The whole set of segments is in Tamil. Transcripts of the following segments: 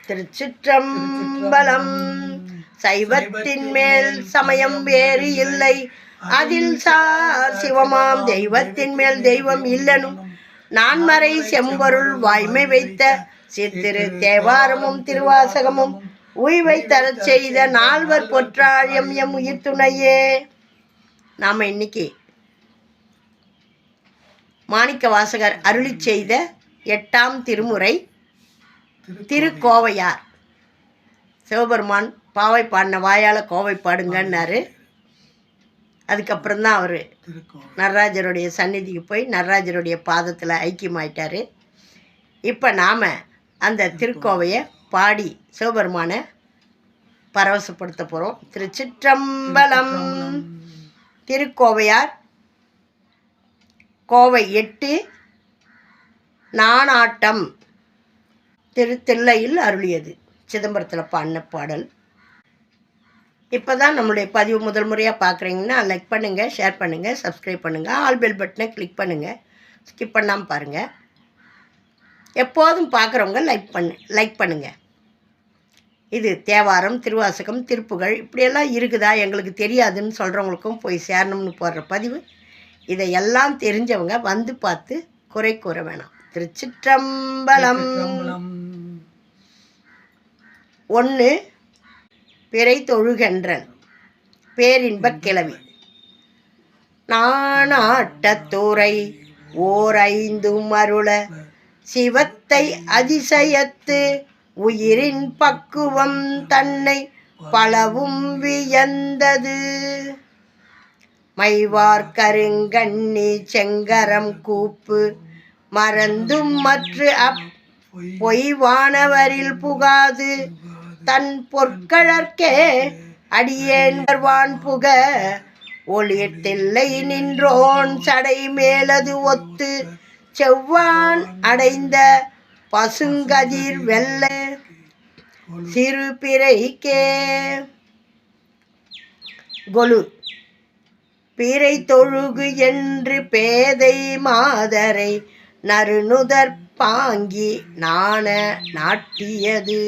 திருச்சிற்றம்பலம். சைவத்தின் மேல் சமயம் வேறு இல்லை, அதில் சிவமாம் தெய்வத்தின் மேல் தெய்வம் இல்லனும் நான்மறை செம்பொருள் வாய்மை வைத்த சித்திரு தேவாரமும் திருவாசகமும் உய்வை தரச் செய்த நால்வர் பொற்றாழியம் எம் உயிர் துணையே. நாம் இன்னைக்கு மாணிக்க வாசகர் அருளி செய்த 8ஆம் திருமுறை திருக்கோவையார். சிவபெருமான் பாவை பாடின வாயால் கோவை பாடுங்கன்னாரு. அதுக்கப்புறம் தான் அவர் நடராஜருடைய சந்நிதிக்கு போய் நடராஜருடைய பாதத்தில் ஐக்கியமாயிட்டார். இப்போ நாம் அந்த திருக்கோவையை பாடி சிவபெருமானை பரவசப்படுத்த போகிறோம். திருச்சிற்றம்பலம். திருக்கோவையார் கோவை 8 நானாட்டம் திருத்தில்லையில் அருளியது. சிதம்பரத்தில் பாடின பாடல். இப்போ தான் நம்மளுடைய பதிவு முதல் முறையாக பார்க்குறீங்கன்னா லைக் பண்ணுங்கள், ஷேர் பண்ணுங்கள், சப்ஸ்கிரைப் பண்ணுங்கள், ஆல் பெல் பட்டனை கிளிக் பண்ணுங்கள், ஸ்கிப் பண்ணாமல் பாருங்கள். எப்போதும் பார்க்குறவங்க லைக் பண்ணுங்கள். இது தேவாரம், திருவாசகம், திருப்புகழ் இப்படியெல்லாம் இருக்குதா எங்களுக்கு தெரியாதுன்னு சொல்கிறவங்களுக்கும் போய் சேரணும்னு போடுற பதிவு. இதையெல்லாம் தெரிஞ்சவங்க வந்து பார்த்து குறை கூற வேணாம். திருச்சிற்றம்பலம். 1 பிறை தொழுகென்றன் பேரின்பக் கிளவி. நானாட்டத்துறை ஓர் 5 அருள சிவத்தை அதிசயத்து உயிரின் பக்குவம் தன்னை பலவும் வியந்தது. மைவார் கருங்கண்ணி செங்கரம் கூப்பு மறந்தும் மற்ற பொய்வானவரில் புகாது தன் பொற்கழற்கே அடியேன் வருவான் புக ஒளிர்த்தில்லை நின்றோன் சடை மேலது ஒத்து செவ்வான் அடைந்த பசுங்கதிர் வெள்ள சிறு பிறைக்கே. கொலு பிறை தொழுகு என்று பேதை மாதரை நறுநுதற் பாங்கி நாண நாட்டியது.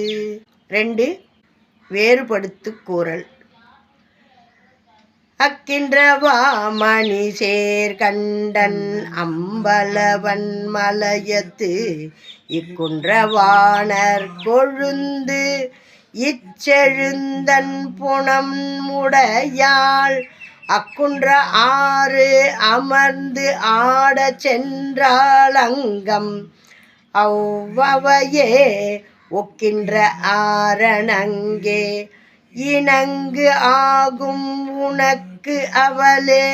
2 வேறுபடுத்து கூறல். அக்கின்றவா மணி சேர் கண்டன் அம்பலவன் மலையத்து இக்குன்றவாணர் கொழுந்து இச்செழுந்தன் புனம் உடையாள் அக்குன்ற 6 அமர்ந்து ஆட சென்றாள் அங்கம் அவ்வவையே ஒக்கின்ற ஆரணங்கே இணங்கு ஆகும் உனக்கு அவளே.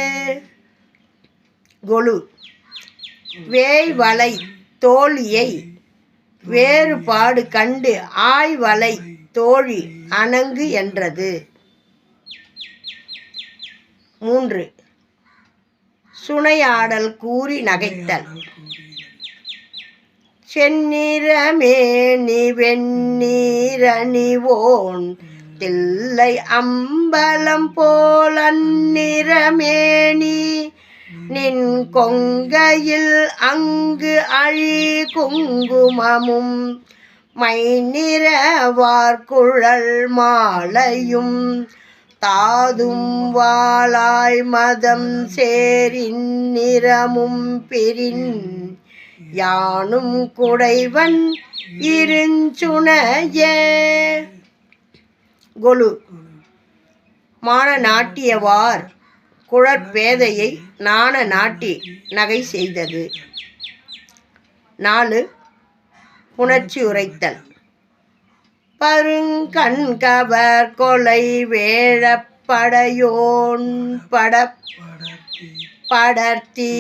கொலு வேய்வளை தோழியை வேறுபாடு கண்டு ஆய்வளை தோழி அணங்கு என்றது. 3 சுனையாடல் கூறி நகைத்தல். செந்நிறமேனி வெந்நீரணிவோன் தில்லை அம்பலம் போல் அந்நிறமேனி நின் கொங்கையில் அங்கு அழி குங்குமமும் மைநிறவார்குழல் மாலையும் தாதும் வாளாய் மதம் சேரின் நிறமும் பிரின் யானும் குடைவன் இருஞ்சுனையே. கொலு மான நாட்டியவார் குழற்பேதையை நாண நாட்டி நகை செய்தது. 4 புணர்ச்சி உரைத்தல். பருங்கண்கவர் கொலை வேழப்படையோன் படர்த்தி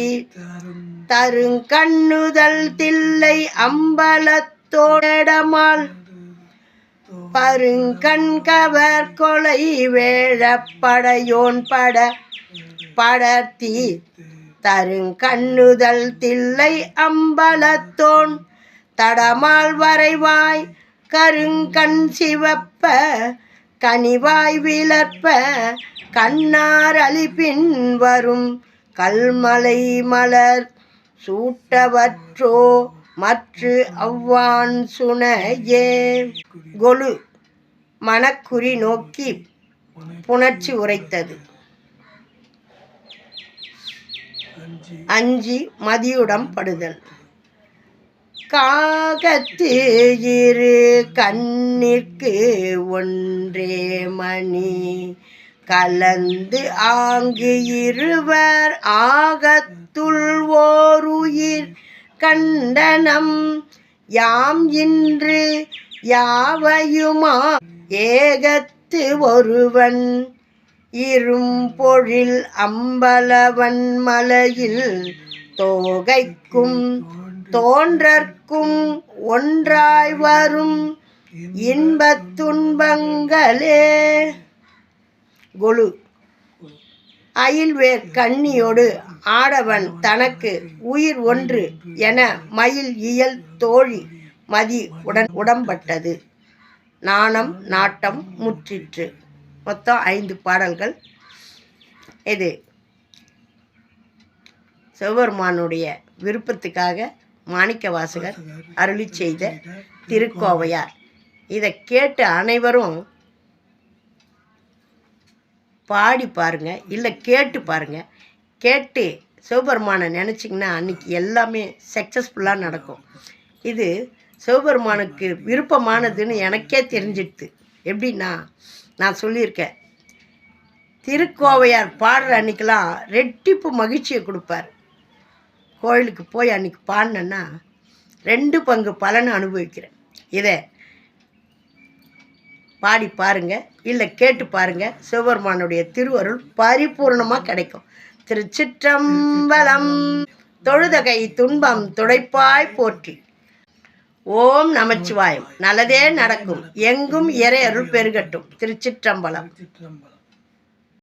தருங்கண்ணுதல் தில்லை அம்பலத்தோடமால் பருங்கண்கவர் கொலை வேழப்படையோன் படர்த்தி தருங்கண்ணுதல் தில்லை அம்பலத்தோன் தடமால் வரைவாய் கருங்கண் சிவப்ப கனிவாய் விளற்ப கண்ணார் அலிபின் வரும் கல்மலை மலர் சூட்டவற்றோ மற்று அவ்வான் சுனையே. கொலு மனக்குறி நோக்கி புணர்ச்சி உரைத்தது. அஞ்சி மதியுடம் படுதல். காகத்து இரு கண்ணிற்கு ஒன்றே மணி கலந்து ஆங்கு இருவர் ஆகத்துள் ஓருயிர் கண்டனம் யாம் இன்று யாவையுமா ஏகத்து ஒருவன் இரும்பொழில் அம்பலவன் மலையில் தோகைக்கும் தோன்றற்கும் ஒன்றாய் வரும் இன்பத் துன்பங்களே. கொலு அயில்வேர் கண்ணியோடு ஆடவன் தனக்கு உயிர் ஒன்று என மயில் இயல் தோழி மதி உடம்பட்டது. நாணம் நாட்டம் முற்றிற்று. மொத்தம் 5 பாடல்கள். இது சிவபெருமானுடைய விருப்பத்துக்காக மாணிக்கவாசகர் அருளி செய்த திருக்கோவையார். இதை கேட்டு அனைவரும் பாடி பாருங்க, இல்லை கேட்டு பாருங்க. கேட்டு சிவபெருமானை நினச்சிங்கன்னா அன்றைக்கி எல்லாமே சக்ஸஸ்ஃபுல்லாக நடக்கும். இது சிவபெருமானுக்கு விருப்பமானதுன்னு எனக்கே தெரிஞ்சிடுது. எப்படின்னா, நான் சொல்லியிருக்கேன், திருக்கோவையார் பாடுற அன்றைக்கெலாம் ரெட்டிப்பு மகிழ்ச்சியை கொடுப்பார். கோயிலுக்கு போய் அன்றைக்கி பாடினேன்னா 2 பங்கு பலனை அனுபவிக்கிறேன். இதை பாடி பாருங்கள், இல்லை கேட்டு பாருங்கள். சிவபெருமானுடைய திருவருள் பரிபூர்ணமாக கிடைக்கும். திருச்சிற்றம்பலம். தொழுதகை துன்பம் துடைப்பாய் போற்றி. ஓம் நமச்சிவாயம். நல்லதே நடக்கும். எங்கும் இறை அருள் பெருகட்டும். திருச்சிற்றம்பலம்.